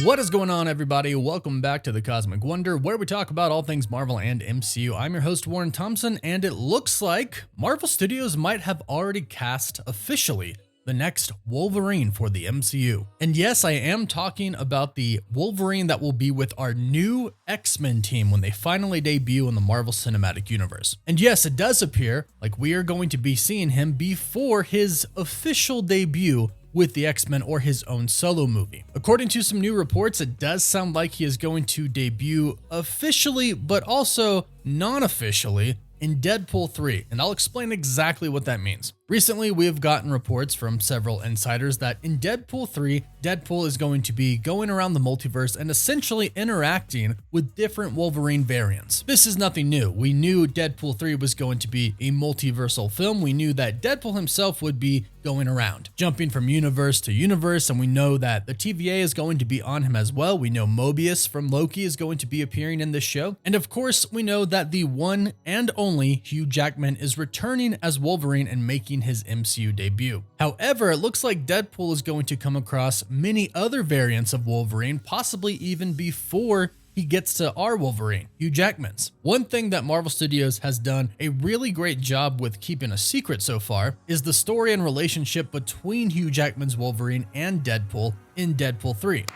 What is going on, everybody? Welcome back to the Cosmic Wonder, where we talk about all things Marvel and MCU. I'm your host, Warren Thompson, and it looks like Marvel Studios might have already cast officially the next Wolverine for the MCU. And yes, I am talking about the Wolverine that will be with our new X-Men team when they finally debut in the Marvel Cinematic Universe. And yes, it does appear like we are going to be seeing him before his official debut with the X-Men or his own solo movie. According to some new reports, it does sound like he is going to debut officially, but also non-officially in Deadpool 3, and I'll explain exactly what that means. Recently, we have gotten reports from several insiders that in Deadpool 3, Deadpool is going to be going around the multiverse and essentially interacting with different Wolverine variants. This is nothing new. We knew Deadpool 3 was going to be a multiversal film. We knew that Deadpool himself would be going around, jumping from universe to universe, and we know that the TVA is going to be on him as well. We know Mobius from Loki is going to be appearing in this show. And of course, we know that the one and only Hugh Jackman is returning as Wolverine and making his MCU debut. However, it looks like Deadpool is going to come across many other variants of Wolverine, possibly even before he gets to our Wolverine, Hugh Jackman's. One thing that Marvel Studios has done a really great job with keeping a secret so far is the story and relationship between Hugh Jackman's Wolverine and Deadpool in Deadpool 3.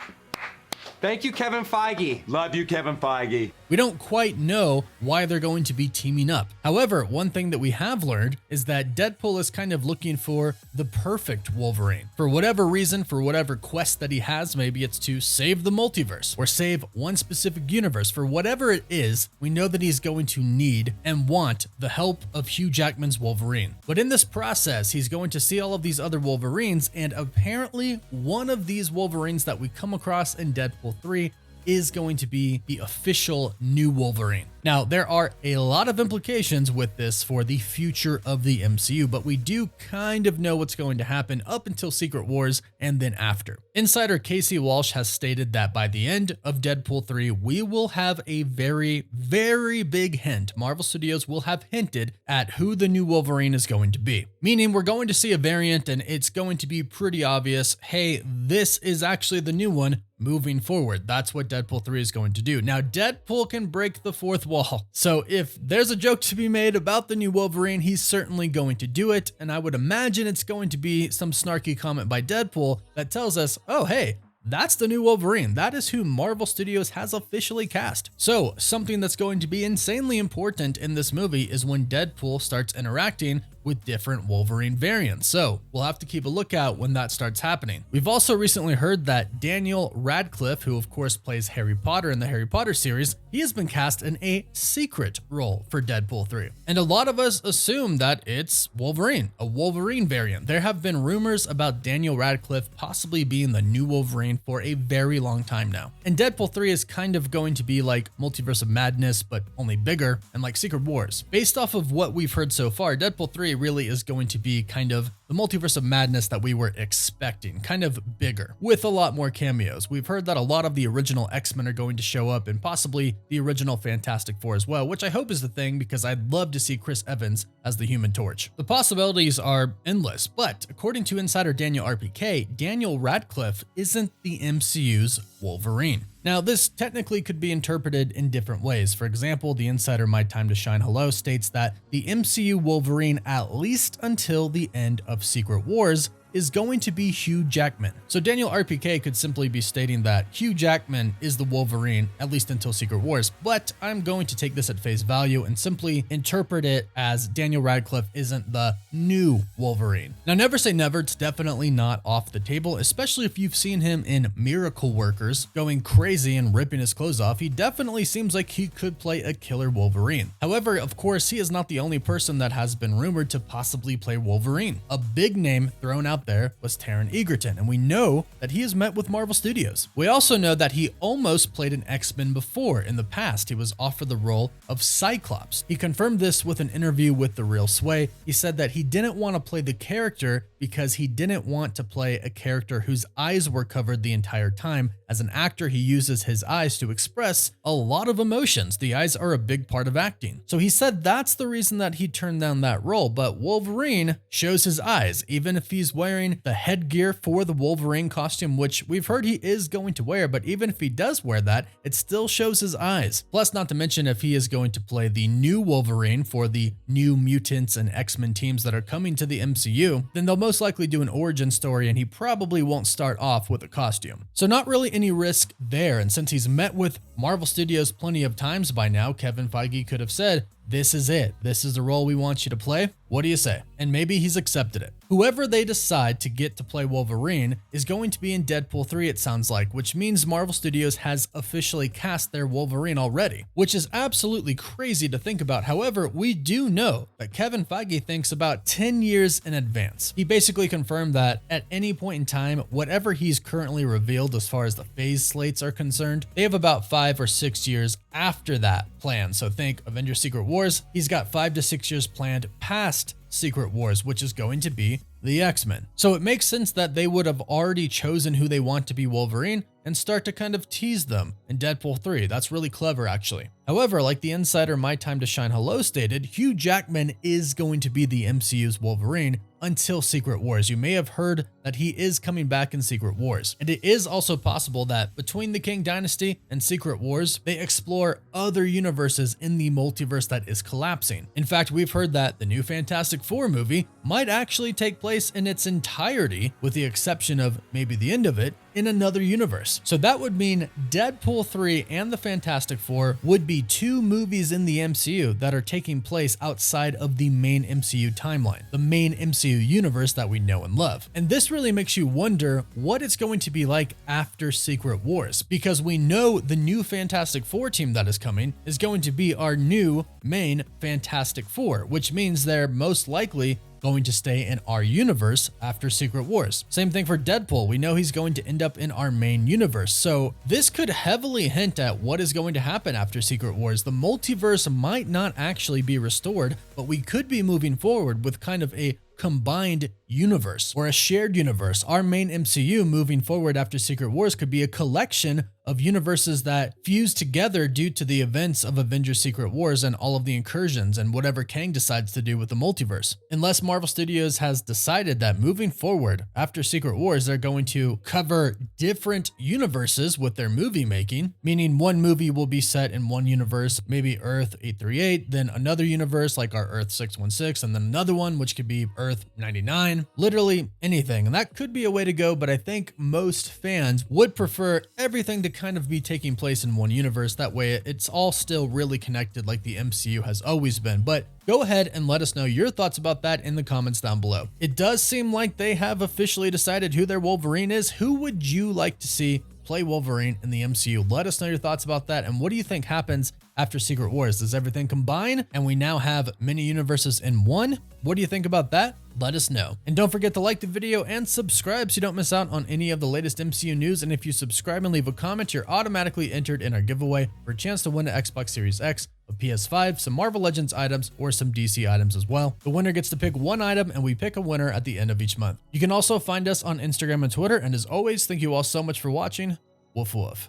Thank you, Kevin Feige. Love you, Kevin Feige. We don't quite know why they're going to be teaming up. However, one thing that we have learned is that Deadpool is kind of looking for the perfect Wolverine. For whatever reason, for whatever quest that he has, maybe it's to save the multiverse or save one specific universe. For whatever it is, we know that he's going to need and want the help of Hugh Jackman's Wolverine. But in this process, he's going to see all of these other Wolverines, and apparently one of these Wolverines that we come across in Deadpool 3 is going to be the official new Wolverine. Now, there are a lot of implications with this for the future of the MCU, but we do kind of know what's going to happen up until Secret Wars and then after. Insider Casey Walsh has stated that by the end of Deadpool 3, we will have a very, very big hint. Marvel Studios will have hinted at who the new Wolverine is going to be. Meaning we're going to see a variant and it's going to be pretty obvious, hey, this is actually the new one moving forward. That's what Deadpool 3 is going to do. Now, Deadpool can break the fourth wall. So if there's a joke to be made about the new Wolverine, he's certainly going to do it. And I would imagine it's going to be some snarky comment by Deadpool that tells us, oh, hey, that's the new Wolverine. That is who Marvel Studios has officially cast. So something that's going to be insanely important in this movie is when Deadpool starts interacting with different Wolverine variants. So we'll have to keep a lookout when that starts happening. We've also recently heard that Daniel Radcliffe, who of course plays Harry Potter in the Harry Potter series, he has been cast in a secret role for Deadpool 3. And a lot of us assume that it's Wolverine, a Wolverine variant. There have been rumors about Daniel Radcliffe possibly being the new Wolverine for a very long time now. And Deadpool 3 is kind of going to be like Multiverse of Madness, but only bigger, and like Secret Wars. Based off of what we've heard so far, Deadpool 3 really is going to be kind of the Multiverse of Madness that we were expecting, kind of bigger, with a lot more cameos. We've heard that a lot of the original X-Men are going to show up, and possibly the original Fantastic Four as well, which I hope is the thing because I'd love to see Chris Evans as the Human Torch. The possibilities are endless, but according to insider Daniel RPK, Daniel Radcliffe isn't the MCU's Wolverine. Now, this technically could be interpreted in different ways. For example, the insider My Time to Shine Hello states that the MCU Wolverine, at least until the end of Secret Wars, is going to be Hugh Jackman. So Daniel RPK could simply be stating that Hugh Jackman is the Wolverine, at least until Secret Wars, but I'm going to take this at face value and simply interpret it as Daniel Radcliffe isn't the new Wolverine. Now, never say never, it's definitely not off the table, especially if you've seen him in Miracle Workers going crazy and ripping his clothes off. He definitely seems like he could play a killer Wolverine. However, of course, he is not the only person that has been rumored to possibly play Wolverine. A big name thrown out there was Taron Egerton, and we know that he has met with Marvel Studios. We also know that he almost played an X-Men before. In the past, he was offered the role of Cyclops. He confirmed this with an interview with The Real Sway. He said that he didn't want to play the character because he didn't want to play a character whose eyes were covered the entire time. As an actor, he uses his eyes to express a lot of emotions. The eyes are a big part of acting. So he said that's the reason that he turned down that role, but Wolverine shows his eyes, even if he's wearing wearing the headgear for the Wolverine costume, which we've heard he is going to wear, but even if he does wear that, it still shows his eyes. Plus, not to mention, if he is going to play the new Wolverine for the new mutants and X-Men teams that are coming to the MCU, then they'll most likely do an origin story and he probably won't start off with a costume. So not really any risk there, and since he's met with Marvel Studios plenty of times by now, Kevin Feige could have said, this is it. This is the role we want you to play. What do you say? And maybe he's accepted it. Whoever they decide to get to play Wolverine is going to be in Deadpool 3, it sounds like, which means Marvel Studios has officially cast their Wolverine already, which is absolutely crazy to think about. However, we do know that Kevin Feige thinks about 10 years in advance. He basically confirmed that at any point in time, whatever he's currently revealed as far as the phase slates are concerned, they have about 5 or 6 years after that planned. So think Avengers Secret Wars, he's got 5 to 6 years planned past Secret Wars, which is going to be the X-Men. So it makes sense that they would have already chosen who they want to be Wolverine and start to kind of tease them in Deadpool 3. That's really clever, actually. However, like the insider My Time to Shine Hello stated, Hugh Jackman is going to be the MCU's Wolverine until Secret Wars. You may have heard that he is coming back in Secret Wars. And it is also possible that between the Kang Dynasty and Secret Wars, they explore other universes in the multiverse that is collapsing. In fact, we've heard that the new Fantastic Four movie might actually take place in its entirety, with the exception of maybe the end of it, in another universe. So that would mean Deadpool 3 and the Fantastic Four would be 2 movies in the MCU that are taking place outside of the main MCU timeline, the main MCU universe that we know and love. And this really makes you wonder what it's going to be like after Secret Wars, because we know the new Fantastic Four team that is coming is going to be our new main Fantastic Four, which means they're most likely going to stay in our universe after Secret Wars. Same thing for Deadpool. We know he's going to end up in our main universe. So this could heavily hint at what is going to happen after Secret Wars. The multiverse might not actually be restored, but we could be moving forward with kind of a combined universe or a shared universe. Our main MCU moving forward after Secret Wars could be a collection of universes that fuse together due to the events of Avengers Secret Wars and all of the incursions and whatever Kang decides to do with the multiverse. Unless Marvel Studios has decided that moving forward after Secret Wars, they're going to cover different universes with their movie making, meaning one movie will be set in one universe, maybe Earth 838, then another universe like our Earth 616, and then another one which could be Earth 99, literally anything. And that could be a way to go, but I think most fans would prefer everything to kind of be taking place in one universe. That way it's all still really connected like the MCU has always been. But go ahead and let us know your thoughts about that in the comments down below. It does seem like they have officially decided who their Wolverine is. Who would you like to see play Wolverine in the MCU? Let us know your thoughts about that. And what do you think happens after Secret Wars? Does everything combine and we now have many universes in one? What do you think about that? Let us know. And don't forget to like the video and subscribe so you don't miss out on any of the latest MCU news. And if you subscribe and leave a comment, you're automatically entered in our giveaway for a chance to win an Xbox Series X, a PS5, some Marvel Legends items, or some DC items as well. The winner gets to pick one item and we pick a winner at the end of each month. You can also find us on Instagram and Twitter. And as always, thank you all so much for watching. Woof woof.